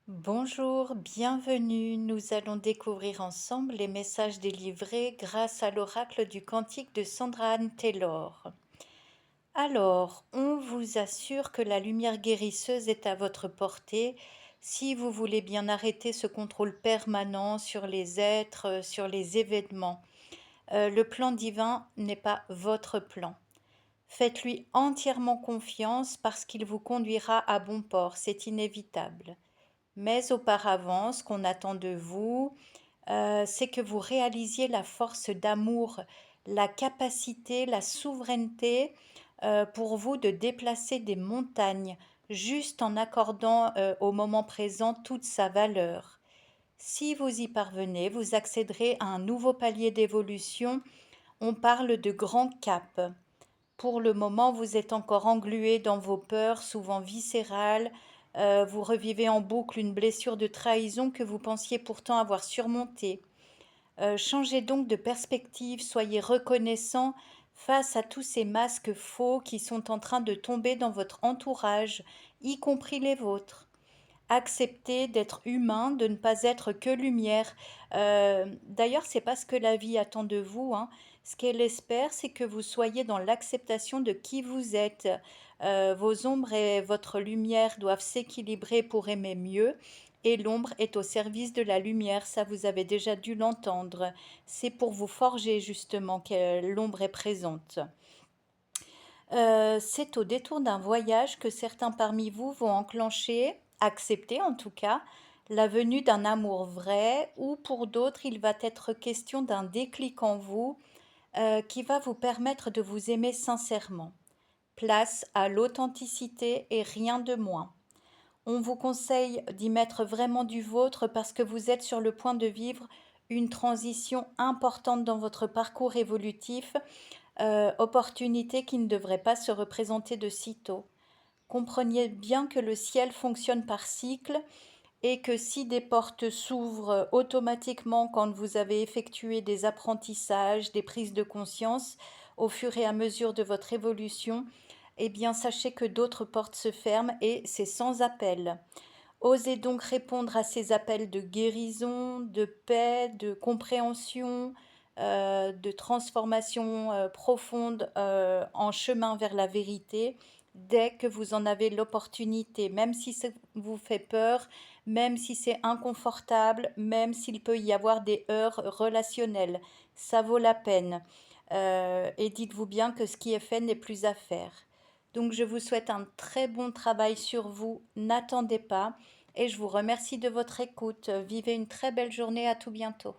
Bonjour, bienvenue. Nous allons découvrir ensemble les messages délivrés grâce à l'oracle du Cantique de Sandra Anne Taylor. Alors, on vous assure que la lumière guérisseuse est à votre portée si vous voulez bien arrêter ce contrôle permanent sur les êtres, sur les événements. Le plan divin n'est pas votre plan. Faites-lui entièrement confiance parce qu'il vous conduira à bon port, c'est inévitable. Mais auparavant, ce qu'on attend de vous, c'est que vous réalisiez la force d'amour, la capacité, la souveraineté pour vous de déplacer des montagnes, juste en accordant au moment présent toute sa valeur. Si vous y parvenez, vous accéderez à un nouveau palier d'évolution. On parle de grand cap. Pour le moment, vous êtes encore englué dans vos peurs, souvent viscérales. Vous revivez en boucle une blessure de trahison que vous pensiez pourtant avoir surmontée. Changez donc de perspective, soyez reconnaissant face à tous ces masques faux qui sont en train de tomber dans votre entourage, y compris les vôtres. Accepter d'être humain, de ne pas être que lumière. D'ailleurs, c'est pas ce que la vie attend de vous, hein. Ce qu'elle espère, c'est que vous soyez dans l'acceptation de qui vous êtes. Vos ombres et votre lumière doivent s'équilibrer pour aimer mieux. Et l'ombre est au service de la lumière, ça vous avez déjà dû l'entendre. C'est pour vous forger justement que l'ombre est présente. C'est au détour d'un voyage que certains parmi vous vont enclencher, accepter en tout cas, la venue d'un amour vrai, ou pour d'autres, il va être question d'un déclic en vous qui va vous permettre de vous aimer sincèrement. Place à l'authenticité et rien de moins. On vous conseille d'y mettre vraiment du vôtre parce que vous êtes sur le point de vivre une transition importante dans votre parcours évolutif, opportunité qui ne devrait pas se représenter de sitôt. Comprenez bien que le ciel fonctionne par cycle et que si des portes s'ouvrent automatiquement quand vous avez effectué des apprentissages, des prises de conscience au fur et à mesure de votre évolution, eh bien sachez que d'autres portes se ferment et c'est sans appel. Osez donc répondre à ces appels de guérison, de paix, de compréhension, de transformation profonde en chemin vers la vérité dès que vous en avez l'opportunité, même si ça vous fait peur, même si c'est inconfortable, même s'il peut y avoir des heurts relationnels. Ça vaut la peine. Et dites-vous bien que ce qui est fait n'est plus à faire. Donc je vous souhaite un très bon travail sur vous. N'attendez pas et je vous remercie de votre écoute. Vivez une très belle journée. À tout bientôt.